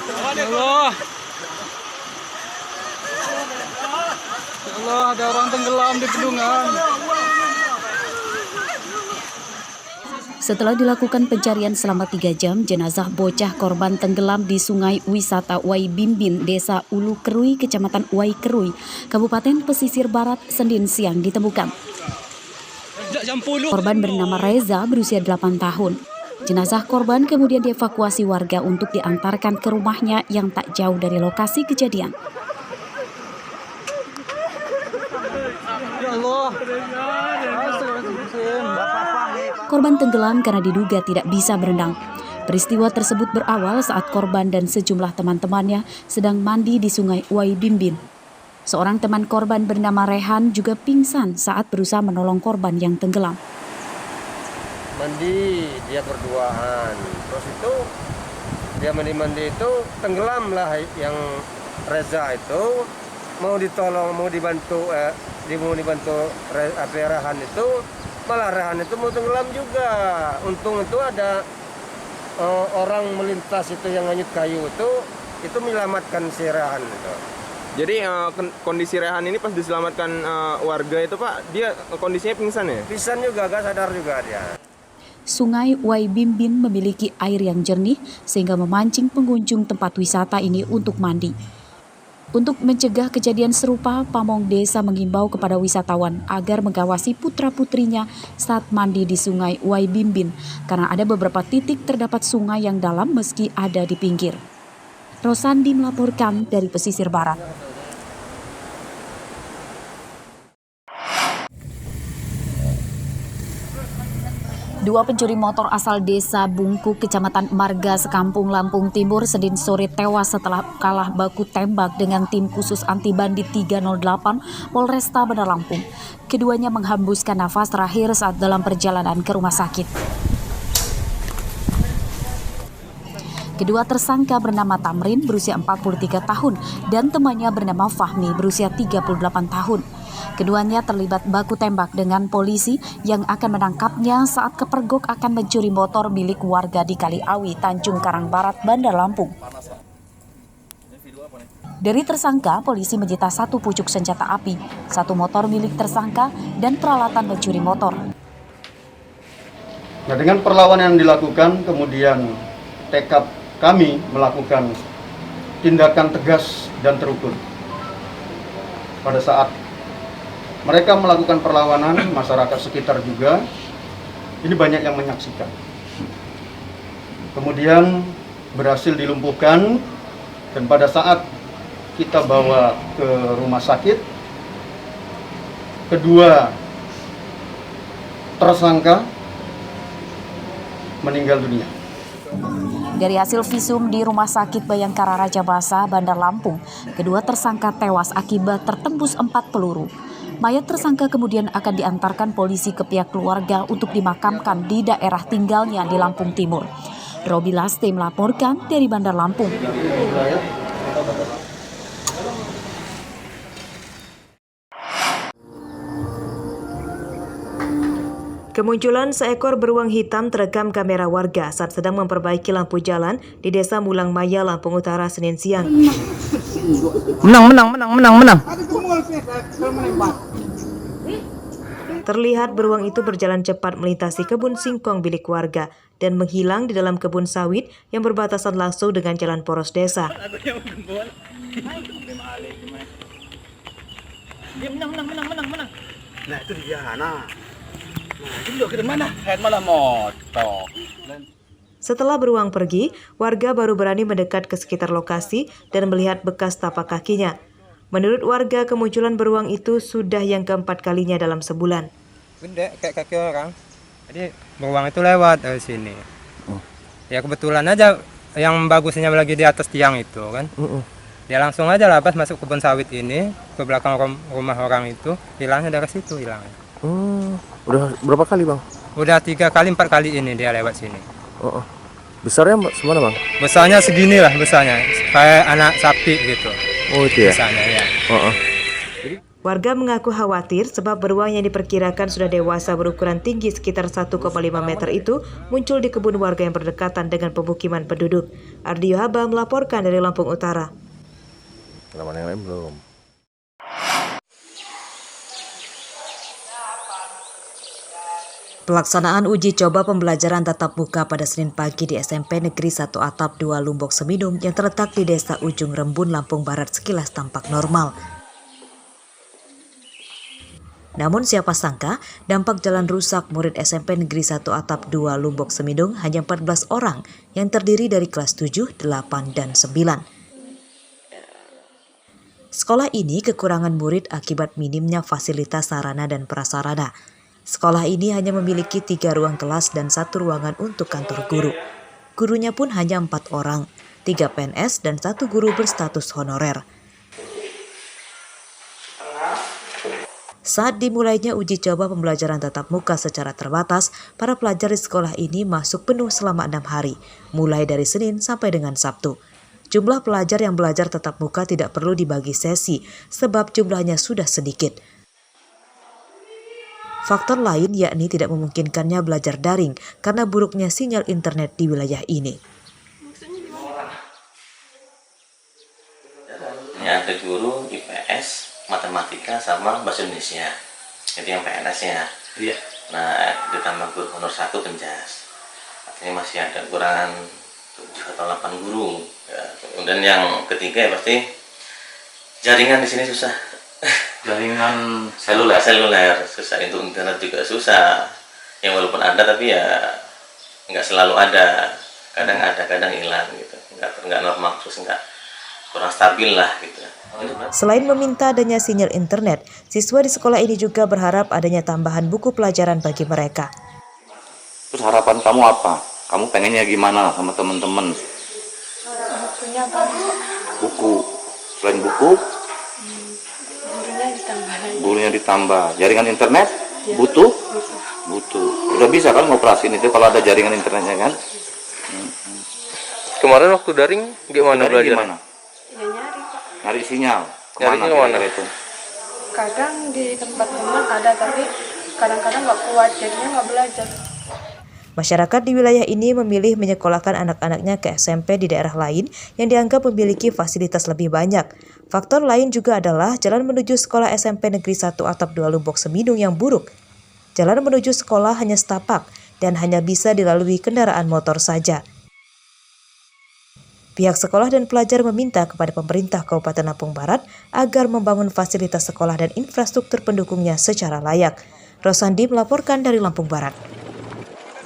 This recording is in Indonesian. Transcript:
Ya Allah. Ya Allah, ada orang tenggelam di bendungan. Setelah dilakukan pencarian selama 3 jam, jenazah bocah korban tenggelam di Sungai Wisata Wai Bimbin, Desa Ulu Kerui, Kecamatan Wai Kerui, Kabupaten Pesisir Barat, Senin siang ditemukan. Korban bernama Reza berusia 8 tahun. Jenazah korban kemudian dievakuasi warga untuk diantarkan ke rumahnya yang tak jauh dari lokasi kejadian. Ya Allah. Korban tenggelam karena diduga tidak bisa berenang. Peristiwa tersebut berawal saat korban dan sejumlah teman-temannya sedang mandi di Sungai Wai Bimbin. Seorang teman korban bernama Rehan juga pingsan saat berusaha menolong korban yang tenggelam. Mandi, dia berduaan. Terus itu dia mandi itu tenggelam lah, yang Reza itu mau ditolong, mau dibantu Rehan itu, malah Rehan itu mau tenggelam juga. Untung itu ada orang melintas itu yang nganyut kayu itu menyelamatkan si Rehan itu. Jadi kondisi Rehan ini pas diselamatkan warga itu Pak, dia kondisinya pingsan ya? Pingsan juga, gak sadar juga dia. Sungai Wai Bimbin memiliki air yang jernih sehingga memancing pengunjung tempat wisata ini untuk mandi. Untuk mencegah kejadian serupa, pamong desa mengimbau kepada wisatawan agar mengawasi putra-putrinya saat mandi di Sungai Wai Bimbin karena ada beberapa titik terdapat sungai yang dalam meski ada di pinggir. Rosandi melaporkan dari pesisir barat. Dua pencuri motor asal desa Bungkuk, Kecamatan Marga, Sekampung, Lampung Timur, Senin sore tewas setelah kalah baku tembak dengan tim khusus anti bandit 308 Polresta Bandar Lampung. Keduanya menghembuskan nafas terakhir saat dalam perjalanan ke rumah sakit. Kedua tersangka bernama Tamrin berusia 43 tahun dan temannya bernama Fahmi berusia 38 tahun. Keduanya terlibat baku tembak dengan polisi yang akan menangkapnya saat kepergok akan mencuri motor milik warga di Kaliawi, Tanjung Karang Barat, Bandar Lampung. Dari tersangka, polisi menyita 1 pucuk senjata api, 1 motor milik tersangka, dan peralatan mencuri motor. Nah, dengan perlawanan yang dilakukan, kemudian tekad kami melakukan tindakan tegas dan terukur. Pada saat mereka melakukan perlawanan, masyarakat sekitar juga, ini banyak yang menyaksikan. Kemudian berhasil dilumpuhkan, dan pada saat kita bawa ke rumah sakit, kedua tersangka meninggal dunia. Dari hasil visum di Rumah Sakit Bayangkara Raja Basa, Bandar Lampung, kedua tersangka tewas akibat tertembus 4 peluru. Mayat tersangka kemudian akan diantarkan polisi ke pihak keluarga untuk dimakamkan di daerah tinggalnya di Lampung Timur. Robi Laste melaporkan dari Bandar Lampung. Kemunculan seekor beruang hitam terekam kamera warga saat sedang memperbaiki lampu jalan di Desa Mulang Maya, Lampung Utara, Senin siang. Menang. Terlihat beruang itu berjalan cepat melintasi kebun singkong milik warga dan menghilang di dalam kebun sawit yang berbatasan langsung dengan jalan poros desa. Menang. Nah, itu dia. Malah motor. Setelah beruang pergi, warga baru berani mendekat ke sekitar lokasi dan melihat bekas tapak kakinya. Menurut warga, kemunculan beruang itu sudah yang keempat kalinya dalam sebulan. Gede kayak kaki orang. Jadi beruang itu lewat dari sini. Ya kebetulan aja yang bagusnya lagi di atas tiang itu kan. Ya langsung aja lah pas masuk kebun sawit ini ke belakang rumah orang itu, hilangnya dari situ hilangnya. Udah berapa kali bang? Udah 3 kali 4 kali ini dia lewat sini. Besarnya semana bang? Besarnya segini lah besarnya, kayak anak sapi gitu. Oh itu ya? Besarnya ya. Warga mengaku khawatir sebab beruang yang diperkirakan sudah dewasa berukuran tinggi sekitar 1,5 meter itu muncul di kebun warga yang berdekatan dengan pemukiman penduduk. Ardio Haba melaporkan dari Lampung Utara. Kenapa yang lain belum? Pelaksanaan uji coba pembelajaran tatap muka pada Senin pagi di SMP Negeri 1 Atap 2 Lumbok Semidung yang terletak di Desa Ujung Rembun, Lampung Barat sekilas tampak normal. Namun siapa sangka, dampak jalan rusak murid SMP Negeri 1 Atap 2 Lumbok Semidung hanya 14 orang yang terdiri dari kelas 7, 8, dan 9. Sekolah ini kekurangan murid akibat minimnya fasilitas sarana dan prasarana. Sekolah ini hanya memiliki 3 ruang kelas dan 1 ruangan untuk kantor guru. Gurunya pun hanya 4 orang, 3 PNS dan 1 guru berstatus honorer. Saat dimulainya uji coba pembelajaran tatap muka secara terbatas, para pelajar di sekolah ini masuk penuh selama 6 hari, mulai dari Senin sampai dengan Sabtu. Jumlah pelajar yang belajar tatap muka tidak perlu dibagi sesi, sebab jumlahnya sudah sedikit. Faktor lain yakni tidak memungkinkannya belajar daring karena buruknya sinyal internet di wilayah ini. Ini ada guru IPS, matematika, sama bahasa Indonesia. Itu yang PNS-nya. Iya. Nah, ditambah guru honor 1 penjas. Artinya masih ada kekurangan 7 atau 8 guru. Ya. Kemudian yang ketiga ya pasti jaringan di sini susah. Jaringan seluler susah, itu internet juga susah. Yang walaupun ada tapi ya nggak selalu ada. Kadang ada, kadang hilang gitu. Nggak normal, terus nggak kurang stabil lah gitu. Selain meminta adanya sinyal internet, siswa di sekolah ini juga berharap adanya tambahan buku pelajaran bagi mereka. Terus harapan kamu apa? Kamu pengennya gimana sama teman-teman? Bukunya banyak. Buku. Selain buku? Gurunya ditambah. Jaringan internet? Ya. Butuh? Butuh. Udah bisa kan ngoperasiin itu kalau ada jaringan internetnya kan? Kemarin waktu daring gimana belajar? Ya nyari, Pak. Nyari sinyal. Kemana itu? Kadang di tempat teman ada, tapi kadang-kadang nggak kuat, jadinya nggak belajar. Masyarakat di wilayah ini memilih menyekolahkan anak-anaknya ke SMP di daerah lain yang dianggap memiliki fasilitas lebih banyak. Faktor lain juga adalah jalan menuju sekolah SMP Negeri 1 Atap 2 Lumbok Semidung yang buruk. Jalan menuju sekolah hanya setapak dan hanya bisa dilalui kendaraan motor saja. Pihak sekolah dan pelajar meminta kepada pemerintah Kabupaten Lampung Barat agar membangun fasilitas sekolah dan infrastruktur pendukungnya secara layak. Rosandi melaporkan dari Lampung Barat.